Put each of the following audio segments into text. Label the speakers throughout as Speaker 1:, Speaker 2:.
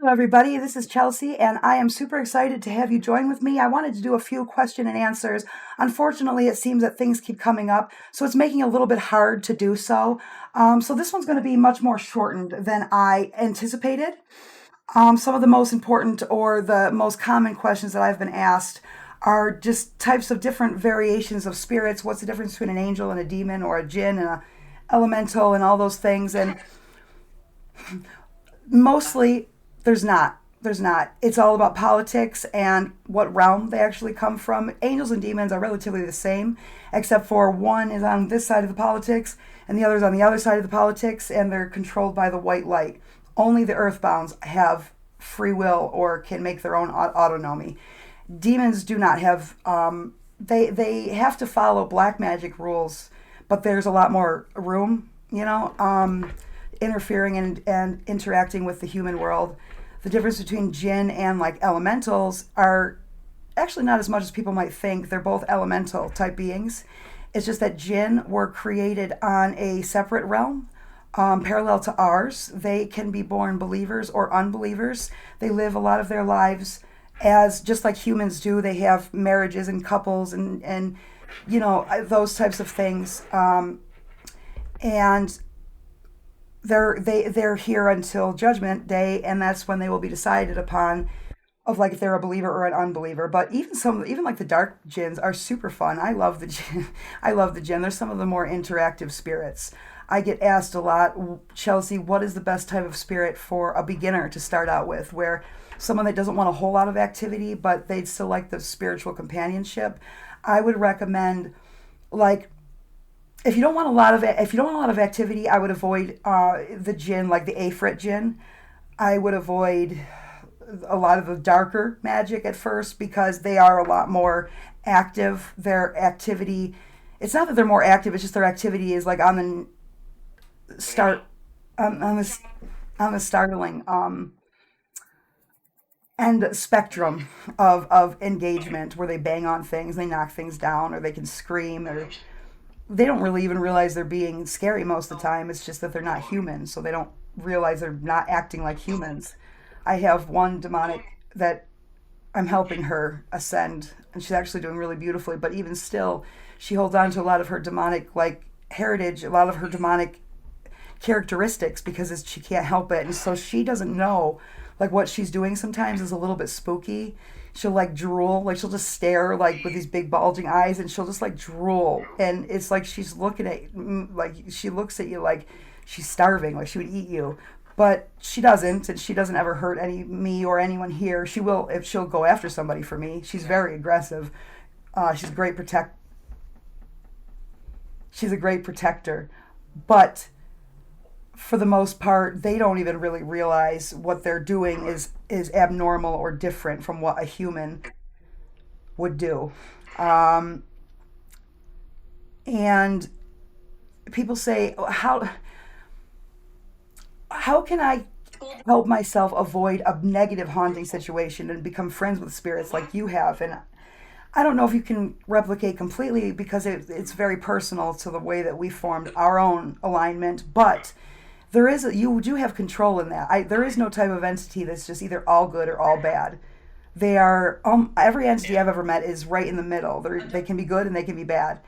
Speaker 1: Hello, everybody. This is Chelsea, and I am super excited to have you join with me. I wanted to do a few question and answers. Unfortunately, it seems that things keep coming up, so it's making it a little bit hard to do so. So this one's going to be much more shortened than I anticipated. Some of the most important or the most common questions that I've been asked are just types of different variations of spirits. What's the difference between an angel and a demon, or a jinn and a elemental, and all those things? And mostly, there's not. There's not. It's all about politics and what realm they actually come from. Angels and demons are relatively the same, except for one is on this side of the politics and the other is on the other side of the politics, and they're controlled by the white light. Only the earthbounds have free will or can make their own autonomy. Demons do not have. They have to follow black magic rules, but there's a lot more room. Interfering and interacting with the human world. The difference between jinn and like elementals are actually not as much as people might think. They're both elemental type beings. It's just that jinn were created on a separate realm, parallel to ours. They can be born believers or unbelievers. They live a lot of their lives as just like humans do. They have marriages and couples and those types of things. And they're here until judgment day, and that's when they will be decided upon of like if they're a believer or an unbeliever. But even like the dark jinns are super fun. I love the jinn. I love the jinn. They're some of the more interactive spirits. I get asked a lot, Chelsea, what is the best type of spirit for a beginner to start out with, where someone that doesn't want a whole lot of activity but they'd still like the spiritual companionship? I would recommend, like, if you don't want a lot of activity, I would avoid the jinn, like the Afrit jinn. I would avoid a lot of the darker magic at first because they are a lot more active. Their activity, it's not that they're more active, it's just their activity is like on the start on this on the startling end spectrum of engagement, where they bang on things, they knock things down, or they can scream, or they don't really even realize they're being scary most of the time. It's just that they're not human, so they don't realize they're not acting like humans. I have one demonic that I'm helping her ascend, and she's actually doing really beautifully. But even still, she holds on to a lot of her demonic like heritage, a lot of her demonic characteristics because she can't help it, and so she doesn't know like what she's doing. Sometimes is a little bit spooky. She'll like drool, like she'll just stare like with these big bulging eyes, and she'll just like drool, and it's like she's looking at like she looks at you like she's starving, like she would eat you, but she doesn't, and she doesn't ever hurt any me or anyone here. She will if she'll go after somebody for me. She's very aggressive. She's a great protect. She's a great protector, but for the most part, they don't even really realize what they're doing is abnormal or different from what a human would do. Um, and people say, how can I help myself avoid a negative haunting situation and become friends with spirits like you have? And I don't know if you can replicate completely because it's very personal to the way that we formed our own alignment, but you do have control in that. There is no type of entity that's just either all good or all bad. They are every entity I've ever met is right in the middle. They can be good and they can be bad,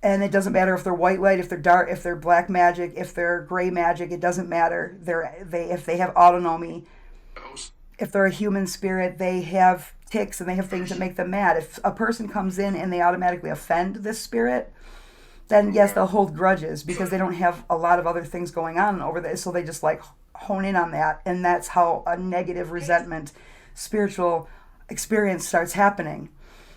Speaker 1: and it doesn't matter if they're white light, if they're dark, if they're black magic, if they're gray magic. It doesn't matter. If they have autonomy, if they're a human spirit, they have ticks and they have things that make them mad. If a person comes in and they automatically offend this spirit, then yes, they'll hold grudges because they don't have a lot of other things going on over there. So they just like hone in on that. And that's how a negative resentment spiritual experience starts happening.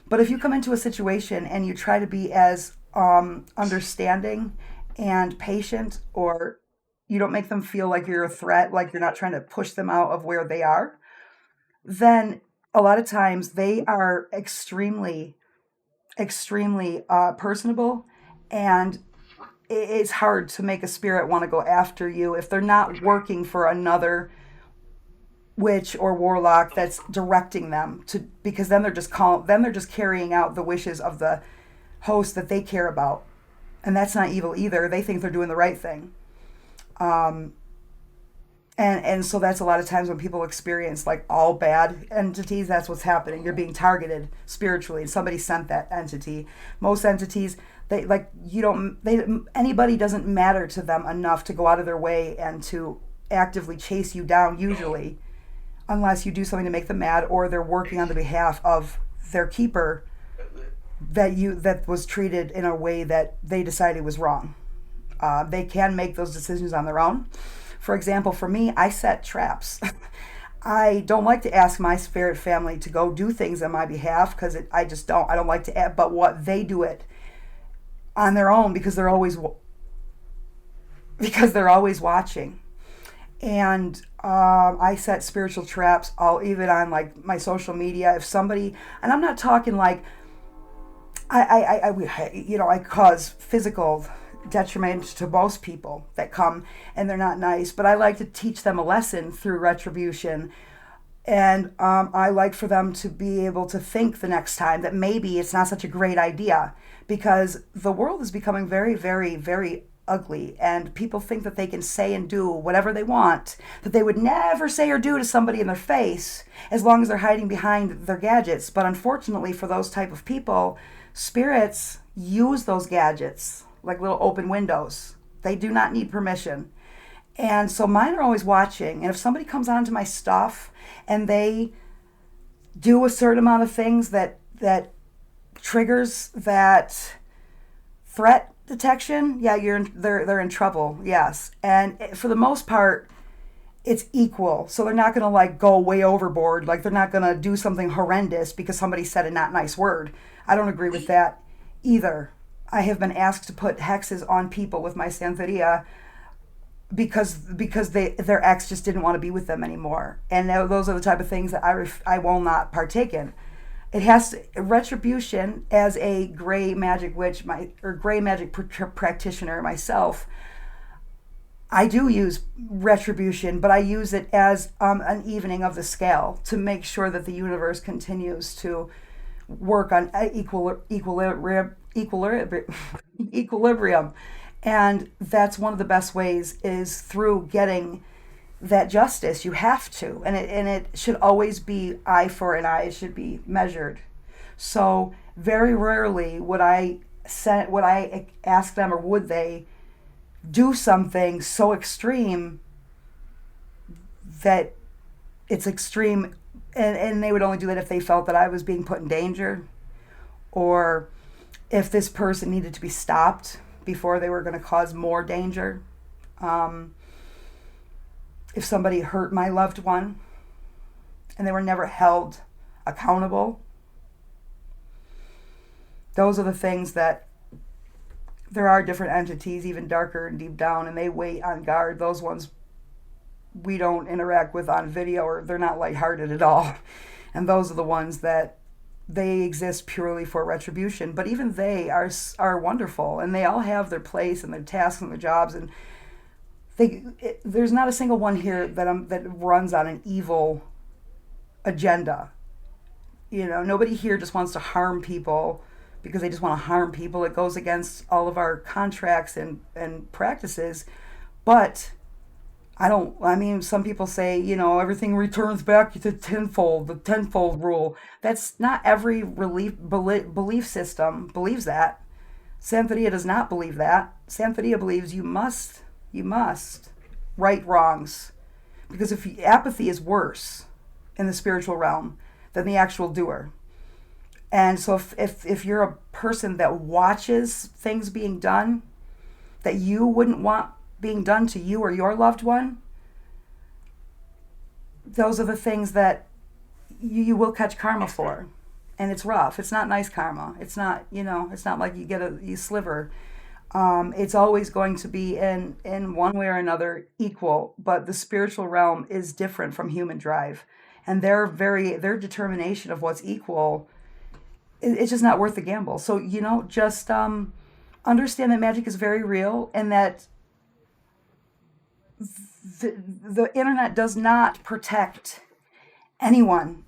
Speaker 1: But if you come into a situation and you try to be as understanding and patient, or you don't make them feel like you're a threat, like you're not trying to push them out of where they are, then a lot of times they are extremely personable, and it's hard to make a spirit want to go after you if they're not working for another witch or warlock that's directing them to, because then they're just carrying out the wishes of the host that they care about, and that's not evil either. They think they're doing the right thing. And so that's a lot of times when people experience like all bad entities, that's what's happening. You're being targeted spiritually and somebody sent that entity. Most entities, they like you don't they anybody doesn't matter to them enough to go out of their way and to actively chase you down usually, unless you do something to make them mad or they're working on the behalf of their keeper that was treated in a way that they decided was wrong. They can make those decisions on their own. For example, for me, I set traps. I don't like to ask my spirit family to go do things on my behalf because I just don't. I don't like to. But what they do it on their own because they're always watching. And I set spiritual traps all even on like my social media. If somebody, and I'm not talking like I cause physical detriment to most people that come and they're not nice, but I like to teach them a lesson through retribution. And I like for them to be able to think the next time that maybe it's not such a great idea because the world is becoming very, very, very ugly. And people think that they can say and do whatever they want, that they would never say or do to somebody in their face as long as they're hiding behind their gadgets. But unfortunately, for those type of people, spirits use those gadgets like little open windows. They do not need permission. And so mine are always watching. And if somebody comes onto my stuff and they do a certain amount of things that triggers that threat detection, yeah, they're in trouble. Yes. And for the most part, it's equal. So they're not going to like go way overboard. Like they're not going to do something horrendous because somebody said a not nice word. I don't agree with that either. I have been asked to put hexes on people with my Santeria because their ex just didn't want to be with them anymore, and those are the type of things that I will not partake in. It has to, retribution as a gray magic witch, or gray magic practitioner myself. I do use retribution, but I use it as an evening of the scale to make sure that the universe continues to work on equilibrium. And that's one of the best ways is through getting that justice. You have to, and it should always be eye for an eye. It should be measured. So very rarely would I ask them, or would they do something so extreme that it's extreme, and they would only do that if they felt that I was being put in danger, or if this person needed to be stopped before they were going to cause more danger. If somebody hurt my loved one and they were never held accountable, those are the things that there are different entities, even darker and deep down, and they wait on guard. Those ones we don't interact with on video, or they're not lighthearted at all. And those are the ones that they exist purely for retribution. But even they are wonderful, and they all have their place and their tasks and their jobs. And there's not a single one here that runs on an evil agenda. Nobody here just wants to harm people because they just want to harm people. It goes against all of our contracts and practices. But some people say, everything returns back to tenfold, the tenfold rule. That's not every belief system believes that. Santeria does not believe that. Santeria believes you must right wrongs. Because if apathy is worse in the spiritual realm than the actual doer. And so if you're a person that watches things being done that you wouldn't want being done to you or your loved one, those are the things that you will catch karma for. And it's rough. It's not nice karma. It's not, it's not like you get a sliver. It's always going to be in one way or another equal, but the spiritual realm is different from human drive. And their determination of what's equal, it's just not worth the gamble. So, just understand that magic is very real, and that the internet does not protect anyone.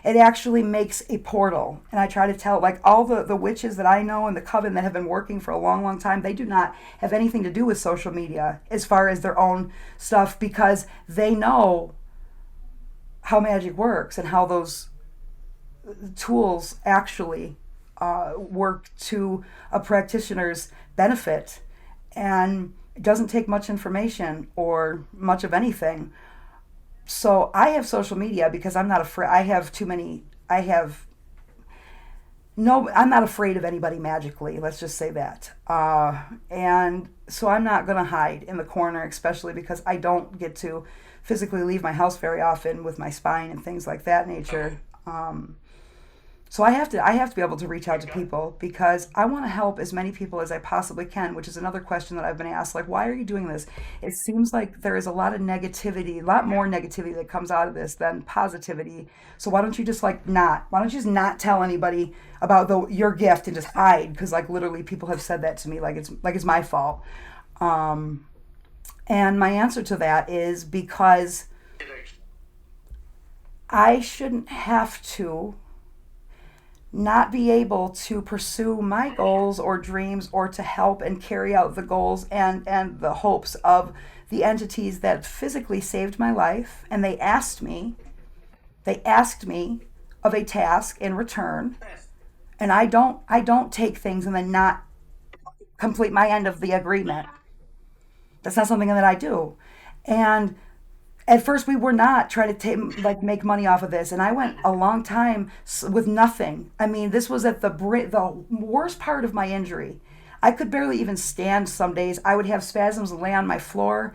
Speaker 1: It actually makes a portal. And I try to tell, like, all the witches that I know and the coven that have been working for a long, long time, they do not have anything to do with social media as far as their own stuff because they know how magic works and how those tools actually work to a practitioner's benefit. And it doesn't take much information or much of anything. So I have social media because I'm not afraid. I have too many. I have no. I'm not afraid of anybody magically. Let's just say that. And so I'm not going to hide in the corner, especially because I don't get to physically leave my house very often with my spine and things like that nature. So I have to be able to reach out to people because I want to help as many people as I possibly can, which is another question that I've been asked, like, why are you doing this? It seems like there is a lot of negativity, a lot more negativity that comes out of this than positivity. So why don't you just like not? Why don't you just not tell anybody about your gift and just hide? Because like literally people have said that to me, like it's my fault. Um, and my answer to that is because I shouldn't have to not be able to pursue my goals or dreams or to help and carry out the goals and the hopes of the entities that physically saved my life. And they asked me of a task in return. And I don't take things and then not complete my end of the agreement. That's not something that I do. And at first we were not trying to like make money off of this, and I went a long time with nothing. I mean, this was at the worst part of my injury. I could barely even stand some days. I would have spasms and lay on my floor.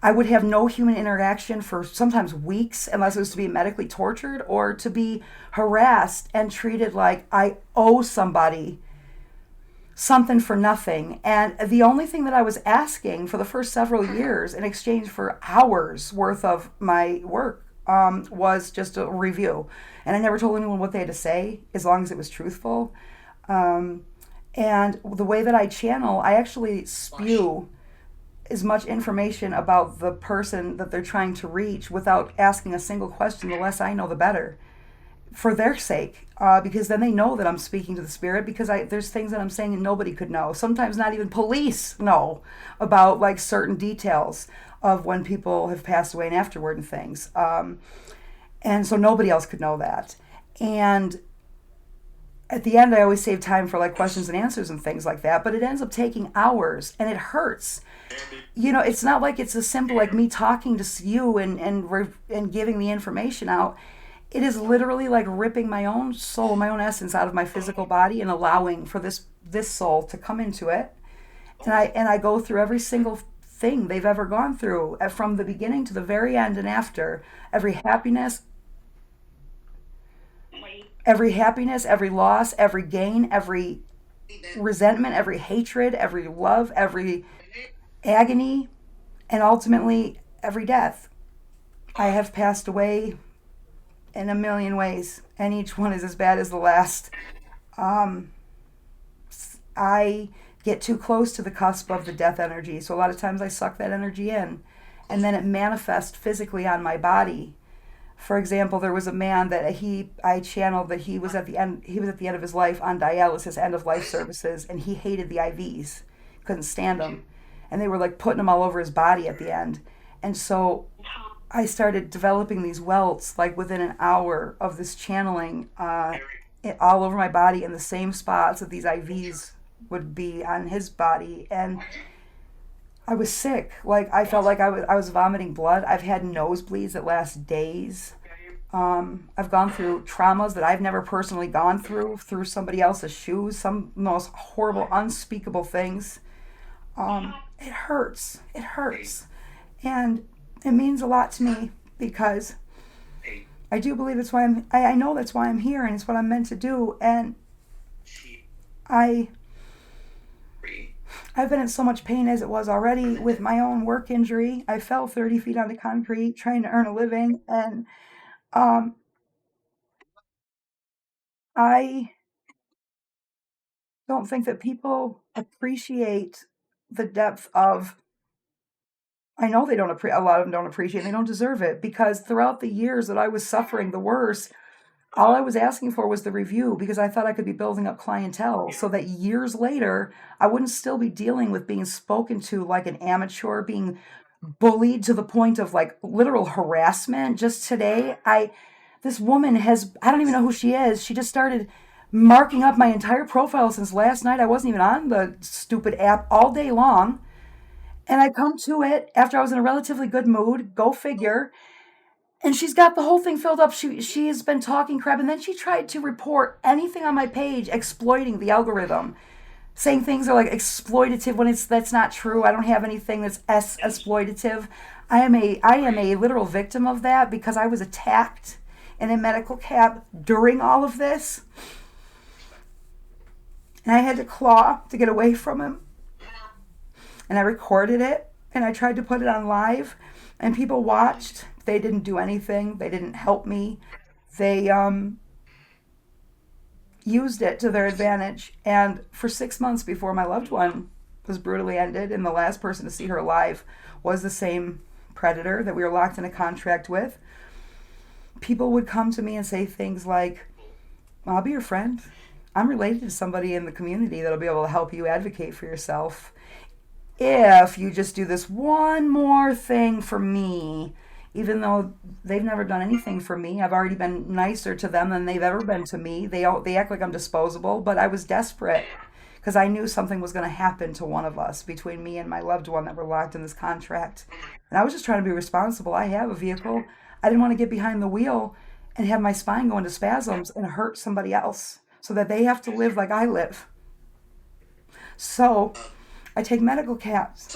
Speaker 1: I would have no human interaction for sometimes weeks unless it was to be medically tortured or to be harassed and treated like I owe somebody something for nothing. And the only thing that I was asking for the first several years in exchange for hours worth of my work was just a review. And I never told anyone what they had to say as long as it was truthful. Um, and the way that I channel, I actually spew as much information about the person that they're trying to reach without asking a single question. The less I know, the better for their sake, because then they know that I'm speaking to the spirit. Because there's things that I'm saying that nobody could know. Sometimes not even police know about like certain details of when people have passed away and afterward and things. And so nobody else could know that. And at the end, I always save time for like questions and answers and things like that. But it ends up taking hours, and it hurts. It's not like it's as simple like me talking to you and giving the information out. It is literally like ripping my own soul, my own essence out of my physical body and allowing for this soul to come into it. And I go through every single thing they've ever gone through, from the beginning to the very end and after. Every happiness, every happiness, every loss, every gain, every resentment, every hatred, every love, every agony, and ultimately every death. I have passed away in a million ways, and each one is as bad as the last. Um, I get too close to the cusp of the death energy, so a lot of times I suck that energy in, and then it manifests physically on my body. For example, there was a man that I channeled that he was at the end of his life on dialysis, end of life services, and he hated the IVs, couldn't stand them, and they were like putting them all over his body at the end. And so I started developing these welts like within an hour of this channeling, all over my body in the same spots that these IVs would be on his body. And I was sick. Like I felt like I was vomiting blood. I've had nosebleeds that last days. I've gone through traumas that I've never personally gone through somebody else's shoes, some most horrible, unspeakable things. It hurts. It hurts. And it means a lot to me because I do believe I know that's why I'm here and it's what I'm meant to do. And I, I've been in so much pain as it was already with my own work injury. I fell 30 feet onto concrete trying to earn a living. And um, I don't think that people appreciate the depth of, I know they don't appreciate, a lot of them don't appreciate, they don't deserve it because throughout the years that I was suffering the worst, All I was asking for was the review because I thought I could be building up clientele so that years later I wouldn't still be dealing with being spoken to like an amateur, being bullied to the point of like literal harassment. Just today, this woman has, I don't even know who she is. She just started marking up my entire profile since last night. I wasn't even on the stupid app all day long. And I come to it after I was in a relatively good mood, go figure. And she's got the whole thing filled up. She has been talking crap, and then she tried to report anything on my page exploiting the algorithm, saying things are like exploitative when it's that's not true. I don't have anything that's exploitative. I am a literal victim of that because I was attacked in a medical cab during all of this, and I had to claw to get away from him. And I recorded it, and I tried to put it on live, and people watched. They didn't do anything. They didn't help me. They used it to their advantage. And for 6 months before my loved one was brutally ended, and the last person to see her alive was the same predator that we were locked in a contract with, people would come to me and say things like, well, I'll be your friend. I'm related to somebody in the community that'll be able to help you advocate for yourself if you just do this one more thing for me. Even though they've never done anything for me, I've already been nicer to them than they've ever been to me. They act like I'm disposable, but I was desperate because I knew something was going to happen to one of us between me and my loved one that were locked in this contract. And I was just trying to be responsible. I have a vehicle. I didn't want to get behind the wheel and have my spine go into spasms and hurt somebody else so that they have to live like I live. So I take medical cabs,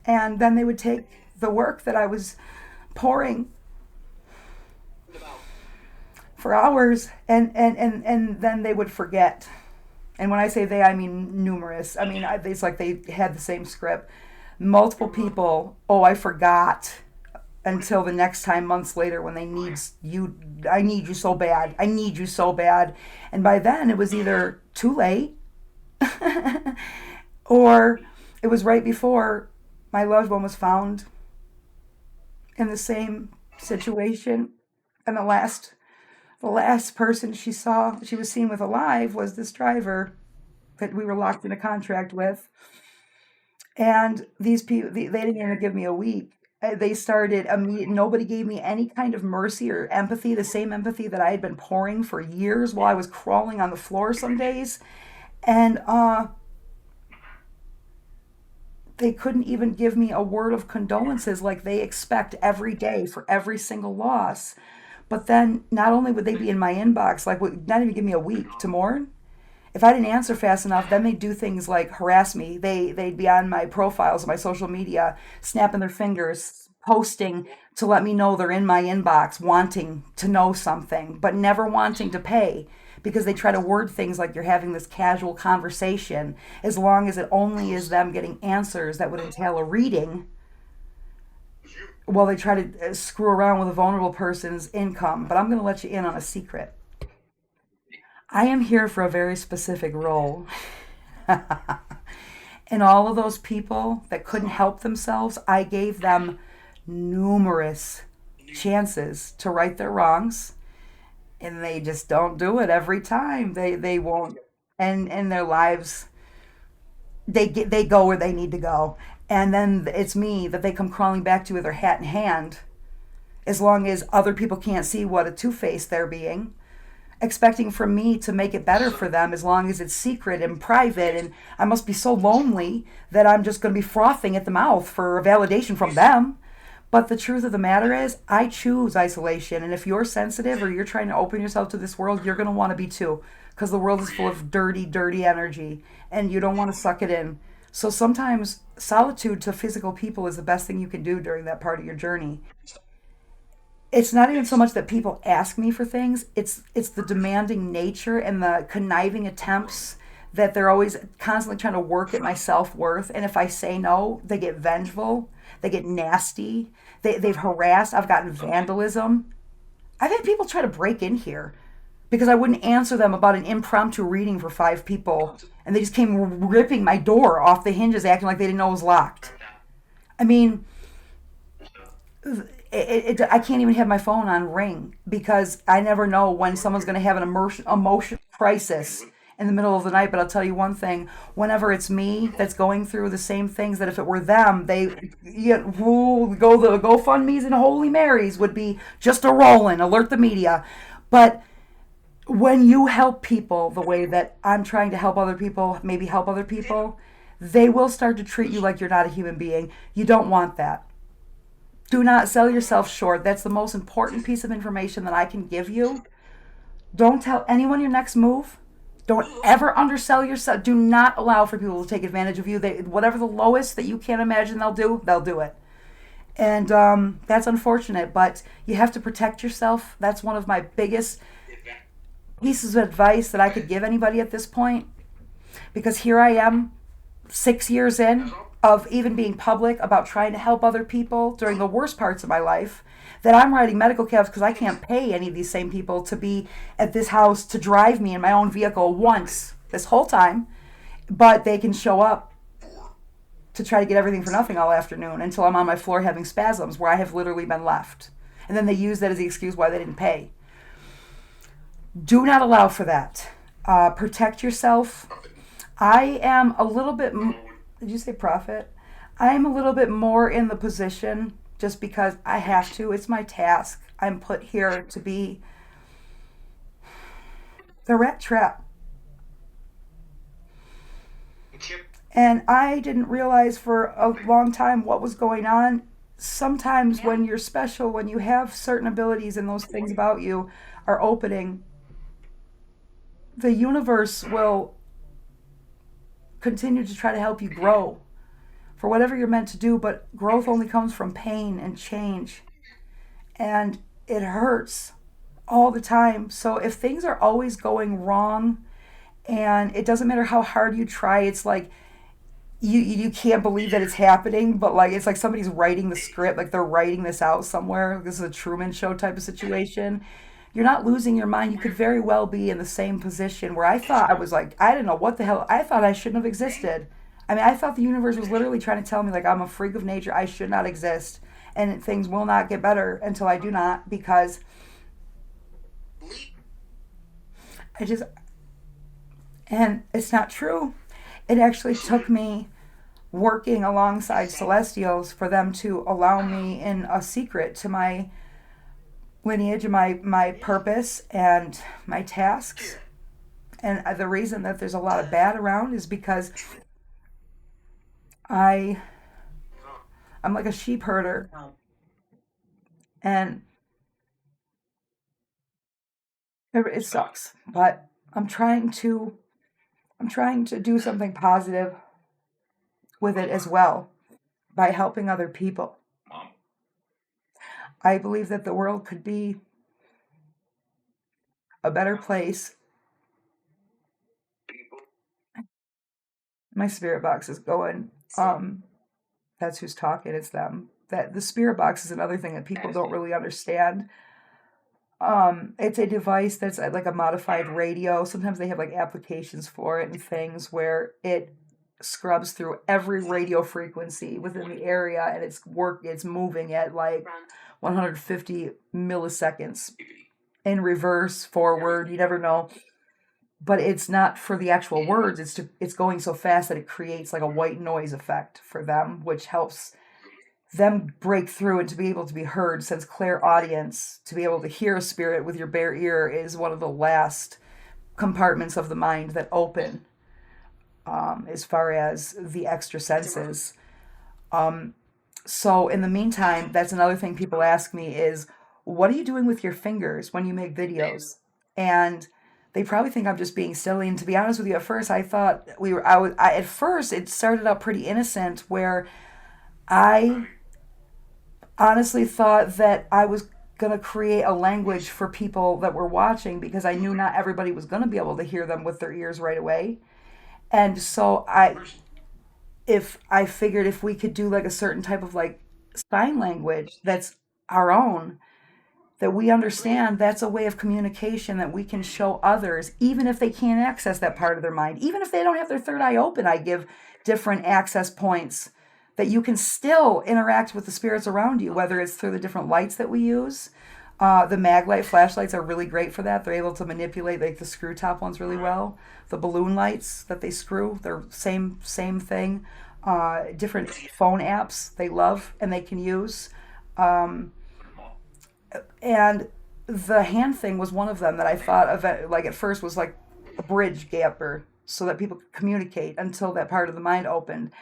Speaker 1: and then they would take the work that I was pouring for hours, and then they would forget. And when I say they, I mean numerous. I mean, it's like they had the same script. Multiple people, oh, I forgot, until the next time, months later, when they need you. I need you so bad. I need you so bad. And by then, it was either too late or it was right before my loved one was found in the same situation. And the last person she was seen with alive was this driver that we were locked in a contract with. And these people, they didn't even give me a week. They started immediate. Nobody gave me any kind of mercy or empathy, the same empathy that I had been pouring for years while I was crawling on the floor some days. And they couldn't even give me a word of condolences like they expect every day for every single loss. But then not only would they be in my inbox, like not even give me a week to mourn. If I didn't answer fast enough, then they'd do things like harass me. They'd be on my profiles, my social media, snapping their fingers, posting to let me know they're in my inbox, wanting to know something, but never wanting to pay because they try to word things like you're having this casual conversation, as long as it only is them getting answers that would entail a reading, while they try to screw around with a vulnerable person's income. But I'm going to let you in on a secret. I am here for a very specific role. And all of those people that couldn't help themselves, I gave them numerous chances to right their wrongs, and they just don't do it every time. They won't, and in their lives they go where they need to go, and then it's me that they come crawling back to with their hat in hand, as long as other people can't see what a two-face they're being, expecting from me to make it better for them as long as it's secret and private. And I must be so lonely that I'm just going to be frothing at the mouth for validation from them. But the truth of the matter is, I choose isolation. And if you're sensitive or you're trying to open yourself to this world, you're going to want to be too. Because the world is full of dirty, dirty energy. And you don't want to suck it in. So sometimes solitude to physical people is the best thing you can do during that part of your journey. It's not even so much that people ask me for things. It's the demanding nature and the conniving attempts that they're always constantly trying to work at my self-worth. And if I say no, they get vengeful. They get nasty. They've harassed. I've gotten vandalism. I've had people try to break in here because I wouldn't answer them about an impromptu reading for 5 people. And they just came ripping my door off the hinges, acting like they didn't know it was locked. I mean, I can't even have my phone on ring because I never know when someone's going to have an emotional crisis in the middle of the night. But I'll tell you one thing: whenever it's me that's going through the same things, that if it were them, go the GoFundmes and Holy Marys would be just a rolling. Alert the media, but when you help people the way that I'm trying to help other people, maybe help other people, they will start to treat you like you're not a human being. You don't want that. Do not sell yourself short. That's the most important piece of information that I can give you. Don't tell anyone your next move. Don't ever undersell yourself. Do not allow for people to take advantage of you. Whatever the lowest that you can't imagine they'll do it. And that's unfortunate, but you have to protect yourself. That's one of my biggest pieces of advice that I could give anybody at this point. Because here I am, 6 years in of even being public about trying to help other people during the worst parts of my life, that I'm writing medical cabs because I can't pay any of these same people to be at this house to drive me in my own vehicle once this whole time, but they can show up to try to get everything for nothing all afternoon until I'm on my floor having spasms where I have literally been left. And then they use that as the excuse why they didn't pay. Do not allow for that. Protect yourself. I am a little bit, did you say profit? I am a little bit more in the position just because I have to. It's my task. I'm put here to be the rat trap. And I didn't realize for a long time what was going on. Sometimes when you're special, when you have certain abilities and those things about you are opening, the universe will continue to try to help you grow for whatever you're meant to do, but growth only comes from pain and change. And it hurts all the time. So if things are always going wrong and it doesn't matter how hard you try, it's like you can't believe that it's happening, but like it's like somebody's writing the script, like they're writing this out somewhere. This is a Truman Show type of situation. You're not losing your mind. You could very well be in the same position where I thought I was like, I didn't know what the hell. I thought I shouldn't have existed. I mean, I thought the universe was literally trying to tell me like I'm a freak of nature. I should not exist, and things will not get better until I do not, because I just, and it's not true. It actually took me working alongside celestials for them to allow me in a secret to my lineage and my purpose and my tasks. And the reason that there's a lot of bad around is because I I'm like a sheep herder, and it sucks. But I'm trying to do something positive with it as well by helping other people. I believe that the world could be a better place. My spirit box is going. That's who's talking. It's them. That the spirit box is another thing that people don't really understand. It's a device that's like a modified radio. Sometimes they have like applications for it and things where it scrubs through every radio frequency within the area, and it's moving at like 150 milliseconds in reverse, forward. You never know. But it's not for the actual words. It's going so fast that it creates like a white noise effect for them, which helps them break through and to be able to be heard, since clairaudience, to be able to hear a spirit with your bare ear, is one of the last compartments of the mind that open, as far as the extra senses. So in the meantime, that's another thing people ask me is, what are you doing with your fingers when you make videos? And they probably think I'm just being silly. And to be honest with you, at first I thought at first it started out pretty innocent, where I honestly thought that I was going to create a language for people that were watching, because I knew not everybody was going to be able to hear them with their ears right away. And so I figured if we could do like a certain type of like sign language that's our own, that we understand, that's a way of communication that we can show others, even if they can't access that part of their mind. Even if they don't have their third eye open, I give different access points that you can still interact with the spirits around you, whether it's through the different lights that we use. The Maglite flashlights are really great for that. They're able to manipulate like the screw top ones really well. The balloon lights that they screw, they're same thing. Different phone apps they love and they can use. Um, and the hand thing was one of them that I thought of like at first was like a bridge gapper so that people could communicate until that part of the mind opened.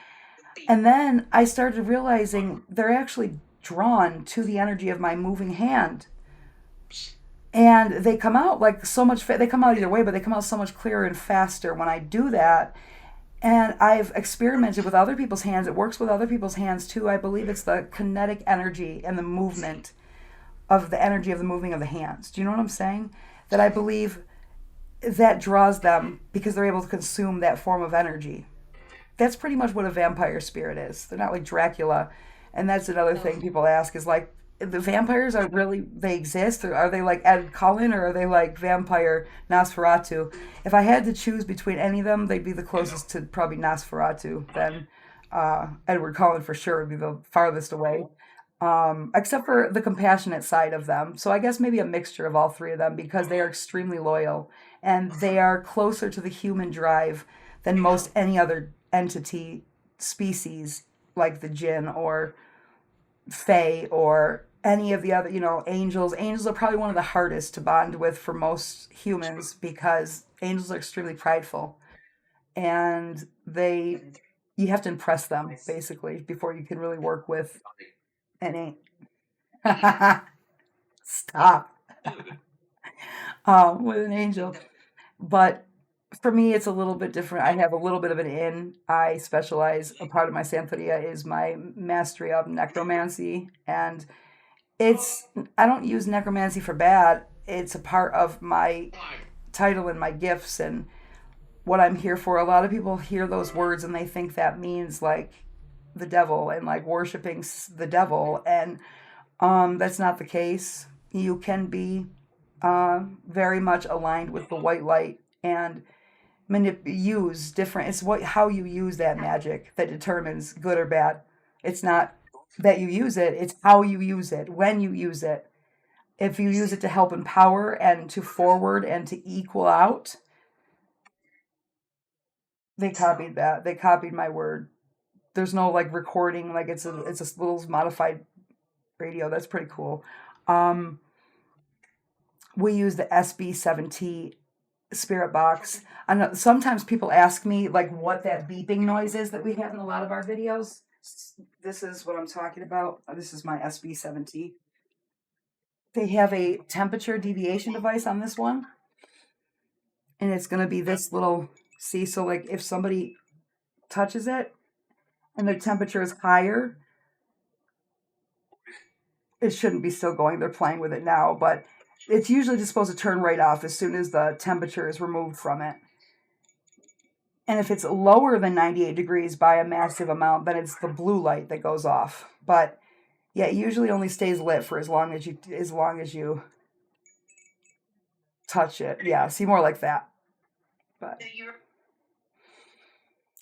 Speaker 1: And then I started realizing they're actually drawn to the energy of my moving hand. And they come out like so much, they come out either way, but they come out so much clearer and faster when I do that. And I've experimented with other people's hands. It works with other people's hands too. I believe it's the kinetic energy and the movement of the energy of the moving of the hands. Do you know what I'm saying? That I believe that draws them because they're able to consume that form of energy. That's pretty much what a vampire spirit is. They're not like Dracula. And that's another thing people ask is like, the vampires are really, they exist? Or are they like Ed Cullen or are they like vampire Nosferatu? If I had to choose between any of them, they'd be the closest to probably Nosferatu. Then Edward Cullen for sure would be the farthest away. Except for the compassionate side of them. So I guess maybe a mixture of all three of them because they are extremely loyal and they are closer to the human drive than most any other entity species like the jinn or fae or any of the other, angels. Angels are probably one of the hardest to bond with for most humans because angels are extremely prideful and you have to impress them basically before you can really work with an stop with an angel. But for me, it's a little bit different. I have a little bit of an in. I specialize, a part of my Santeria is my mastery of necromancy. And it's, I don't use necromancy for bad. It's a part of my title and my gifts and what I'm here for. A lot of people hear those words and they think that means like the devil and like worshiping the devil. And that's not the case. You can be very much aligned with the white light and use different. It's what how you use that magic that determines good or bad. It's not that you use it; it's how you use it, when you use it. If you use it to help empower and to forward and to equal out, they copied that. They copied my word. There's no like recording. Like it's a little modified radio. That's pretty cool. Um, we use the SB7T spirit box. I know sometimes people ask me like what that beeping noise is that we have in a lot of our videos. This is what I'm talking about. This is my SB7T. They have a temperature deviation device on this one, and it's going to be this little. See, so like if somebody touches it and the temperature is higher, it shouldn't be still going. They're playing with it now, but it's usually just supposed to turn right off as soon as the temperature is removed from it. And if it's lower than 98 degrees by a massive amount, then it's the blue light that goes off. But yeah, it usually only stays lit for as long as you touch it. Yeah, see more like that. But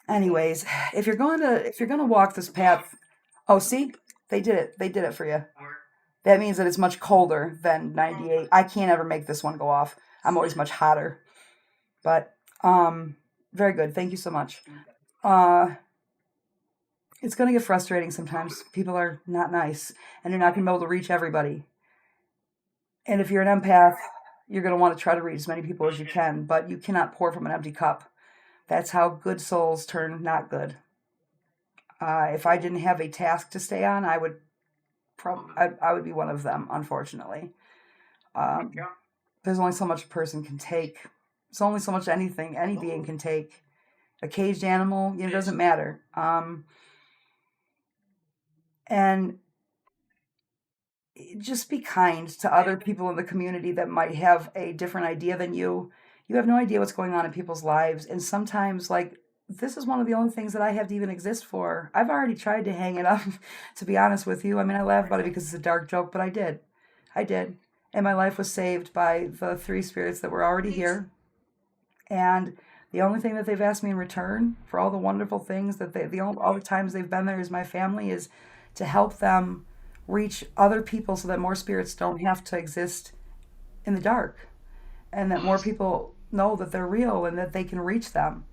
Speaker 1: anyways, if you're going to walk this path, oh, see? They did it. They did it for you. That means that it's much colder than 98. I can't ever make this one go off. I'm always much hotter. But very good. Thank you so much. Uh it's going to get frustrating sometimes. People are not nice and you're not going to be able to reach everybody. And if you're an empath, you're going to want to try to reach as many people as you can, but you cannot pour from an empty cup. That's how good souls turn not good. If I didn't have a task to stay on, I would be one of them, unfortunately. Um, there's only so much a person can take. There's only so much anything any being can take. A caged animal, it doesn't matter. And just be kind to other people in the community that might have a different idea than you. You have no idea what's going on in people's lives. And sometimes, like, this is one of the only things that I have to even exist for. I've already tried to hang it up, to be honest with you. I mean, I laugh about it because it's a dark joke, but I did. I did. And my life was saved by the three spirits that were already here. And The only thing that they've asked me in return for all the wonderful things that all the times they've been there as my family is to help them reach other people so that more spirits don't have to exist in the dark, and that more people know that they're real and that they can reach them.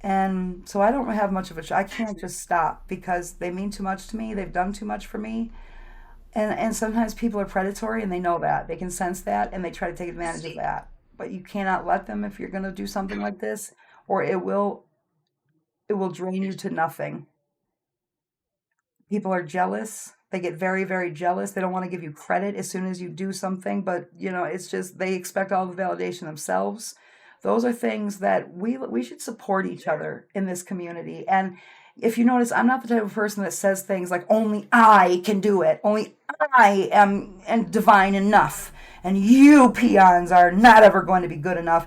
Speaker 1: And so I don't have much of I can't just stop because they mean too much to me. They've done too much for me. And sometimes people are predatory and they know that. They can sense that and they try to take advantage of that. But you cannot let them if you're going to do something like this, or it will drain you to nothing. People are jealous. They get very, very jealous. They don't want to give you credit as soon as you do something, but it's just they expect all the validation themselves. Those are things that we should support each other in this community. And if you notice, I'm not the type of person that says things like only I can do it, only I am and divine enough, and you peons are not ever going to be good enough,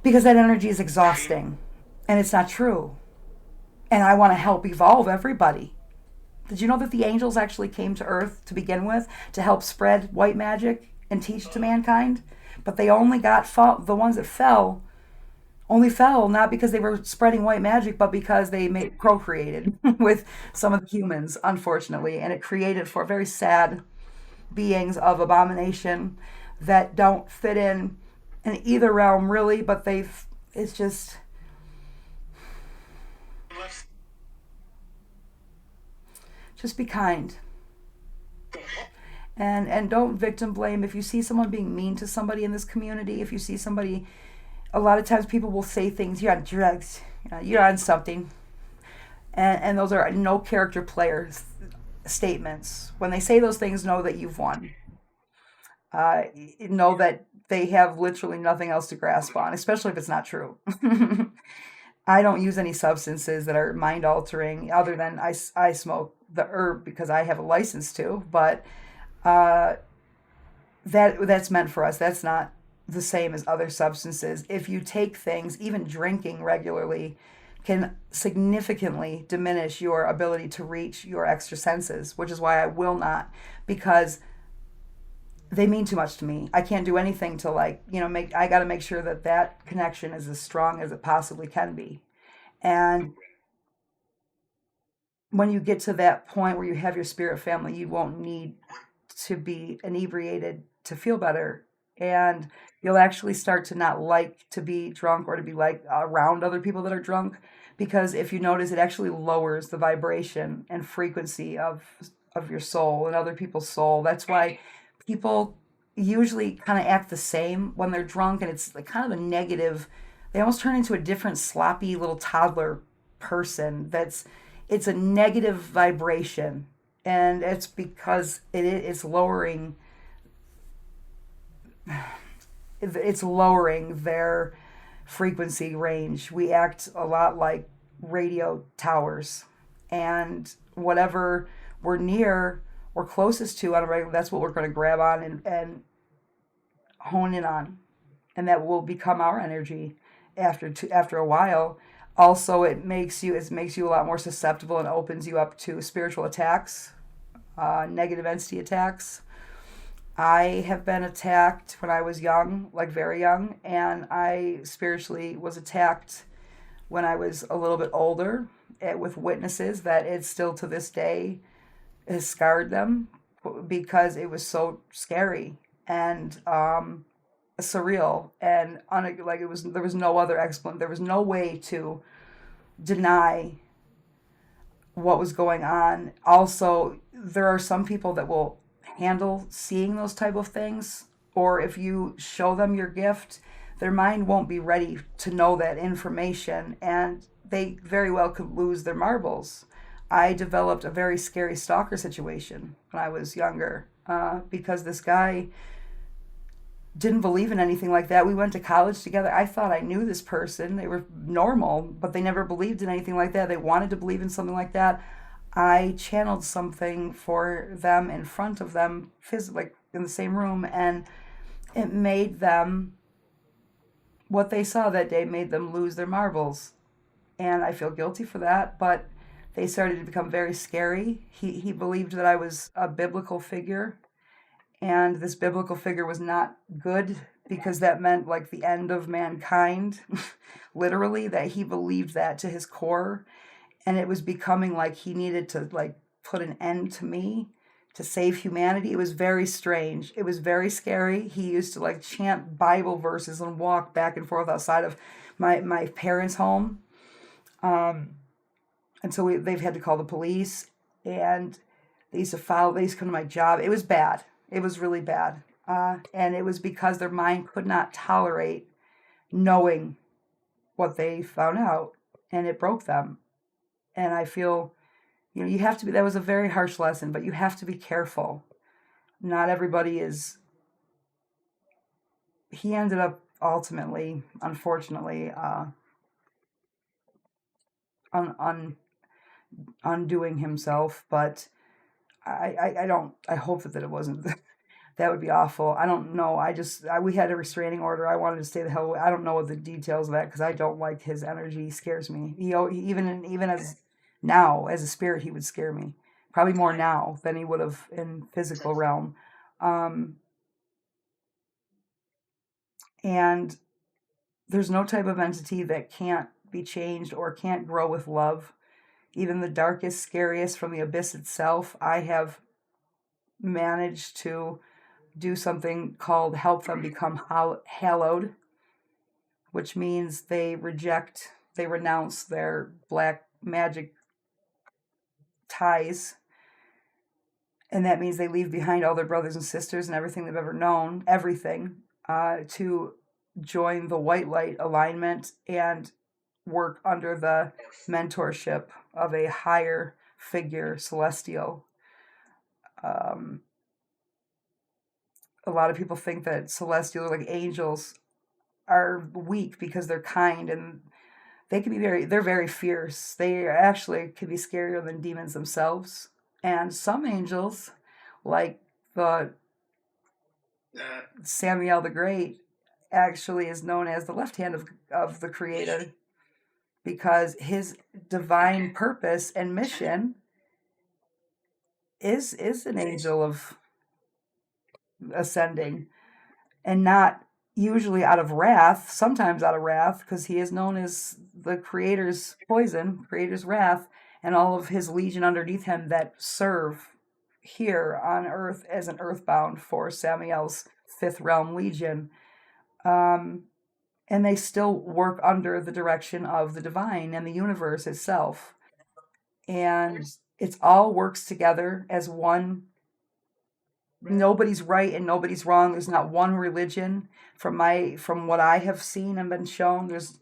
Speaker 1: because that energy is exhausting and it's not true. And I want to help evolve everybody. Did you know that the angels actually came to Earth to begin with to help spread white magic and teach to mankind? But they only the ones that fell only fell not because they were spreading white magic, but because they procreated with some of the humans, unfortunately, and it created for very sad beings of abomination that don't fit in either realm really, but it's just be kind. And don't victim blame. If you see someone being mean to somebody in this community, if you see somebody, a lot of times people will say things, you're on drugs, you're on something, and those are no character player statements. When they say those things, know that you've won. Know that they have literally nothing else to grasp on, especially if it's not true. I don't use any substances that are mind altering other than I smoke the herb because I have a license to, but uh, that's meant for us. That's not the same as other substances. If you take things, even drinking regularly, can significantly diminish your ability to reach your extra senses, which is why I will not, because they mean too much to me. I can't do anything to make. I got to make sure that that connection is as strong as it possibly can be. And when you get to that point where you have your spirit family, you won't need to be inebriated to feel better. And you'll actually start to not like to be drunk or to be like around other people that are drunk, because if you notice, it actually lowers the vibration and frequency of your soul and other people's soul. That's why people usually kind of act the same when they're drunk, and it's like kind of a negative. They almost turn into a different sloppy little toddler person. It's a negative vibration, and it's because it's lowering their frequency range. We act a lot like radio towers, and whatever we're near or closest to on a regular, that's what we're going to grab on and hone in on, and that will become our energy after a while. Also, it makes you a lot more susceptible and opens you up to spiritual attacks, negative entity attacks. I have been attacked when I was young, like very young, and I spiritually was attacked when I was a little bit older, with witnesses that it still to this day has scarred them because it was so scary and surreal and like it was there was no other explanation. There was no way to deny what was going on. Also, there are some people that will handle seeing those type of things, or if you show them your gift, their mind won't be ready to know that information, and they very well could lose their marbles. I developed a very scary stalker situation when I was younger, because this guy didn't believe in anything like that. We went to college together. I thought I knew this person. They were normal, but they never believed in anything like that. They wanted to believe in something like that. I channeled something for them in front of them, physically, like in the same room, and it made them, what they saw that day made them lose their marbles. And I feel guilty for that, but they started to become very scary. He believed that I was a biblical figure, and this biblical figure was not good because that meant like the end of mankind, literally, that he believed that to his core. And it was becoming like he needed to like put an end to me to save humanity. It was very strange. It was very scary. He used to like chant Bible verses and walk back and forth outside of my parents' home. Um, and so they've had to call the police, and they used to come to my job. It was bad. It was really bad. And it was because their mind could not tolerate knowing what they found out, and it broke them. And I feel, you have to be, that was a very harsh lesson, but you have to be careful. Not everybody is, he ended up ultimately, unfortunately, un, un, undoing himself, but I don't, I hope that it wasn't, that would be awful. I don't know. We had a restraining order. I wanted to stay the hell away. I don't know what the details of that because I don't like his energy. He scares me. Even as now, as a spirit, he would scare me. Probably more now than he would have in physical realm. Um, and there's no type of entity that can't be changed or can't grow with love. Even the darkest, scariest from the abyss itself, I have managed to do something called help them become hallowed, which means they renounce their black magic ties. And that means they leave behind all their brothers and sisters and everything they've ever known, everything, to join the white light alignment and work under the mentorship of a higher figure, celestial. Um, a lot of people think that celestial, like angels, are weak because they're kind, and they're very fierce. They actually could be scarier than demons themselves. And some angels, like the Samuel the Great, actually is known as the left hand of the creator because his divine purpose and mission is an angel of ascending, and not usually out of wrath, sometimes out of wrath, because he is known as the creator's poison, creator's wrath, and all of his legion underneath him that serve here on earth as an earthbound for Samiel's fifth realm legion. Um, and they still work under the direction of the divine and the universe itself. And it's all works together as one. Nobody's right and nobody's wrong. There's not one religion from what I have seen and been shown. There's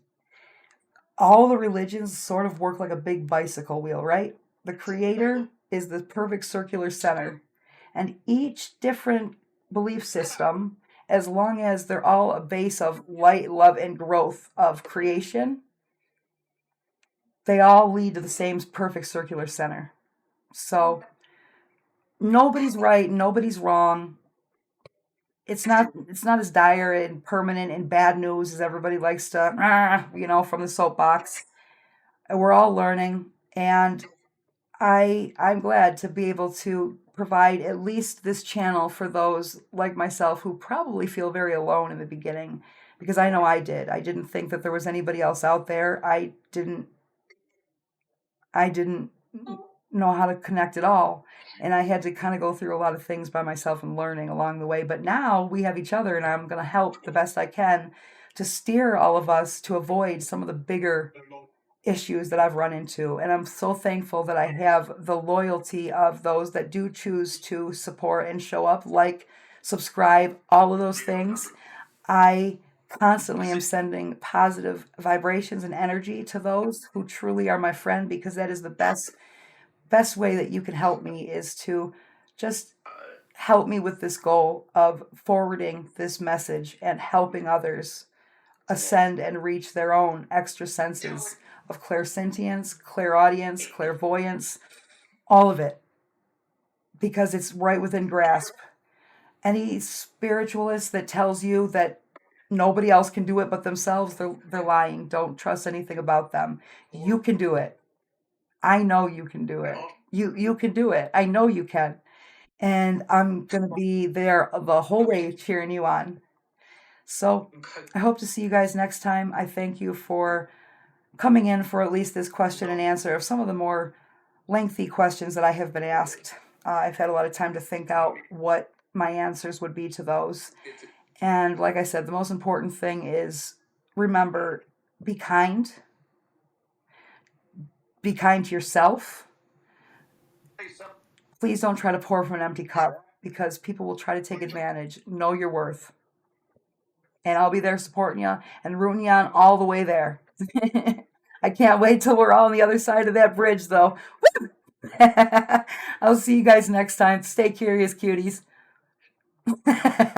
Speaker 1: all the religions sort of work like a big bicycle wheel, right? The creator is the perfect circular center. And each different belief system, as long as they're all a base of light, love, and growth of creation, they all lead to the same perfect circular center. So nobody's right, nobody's wrong. It's not as dire and permanent and bad news as everybody likes to, from the soapbox. We're all learning, and I'm glad to be able to provide at least this channel for those like myself who probably feel very alone in the beginning, because I know I did. I didn't think that there was anybody else out there. I didn't know how to connect at all. And I had to kind of go through a lot of things by myself and learning along the way. But now we have each other, and I'm going to help the best I can to steer all of us to avoid some of the bigger issues that I've run into. And I'm so thankful that I have the loyalty of those that do choose to support and show up, like, subscribe, all of those things. I constantly am sending positive vibrations and energy to those who truly are my friend, because that is the best way that you can help me, is to just help me with this goal of forwarding this message and helping others ascend and reach their own extra senses of clairsentience, clairaudience, clairvoyance, all of it, because it's right within grasp. Any spiritualist that tells you that nobody else can do it but themselves, they're lying. Don't trust anything about them. You can do it. I know you can do it. You can do it. I know you can. And I'm going to be there the whole way cheering you on. So I hope to see you guys next time. I thank you for coming in for at least this question and answer of some of the more lengthy questions that I have been asked. I've had a lot of time to think out what my answers would be to those. And like I said, the most important thing is remember, be kind. Be kind to yourself. Please don't try to pour from an empty cup because people will try to take advantage. Know your worth. And I'll be there supporting you and rooting you on all the way there. I can't wait till we're all on the other side of that bridge, though. I'll see you guys next time. Stay curious, cuties.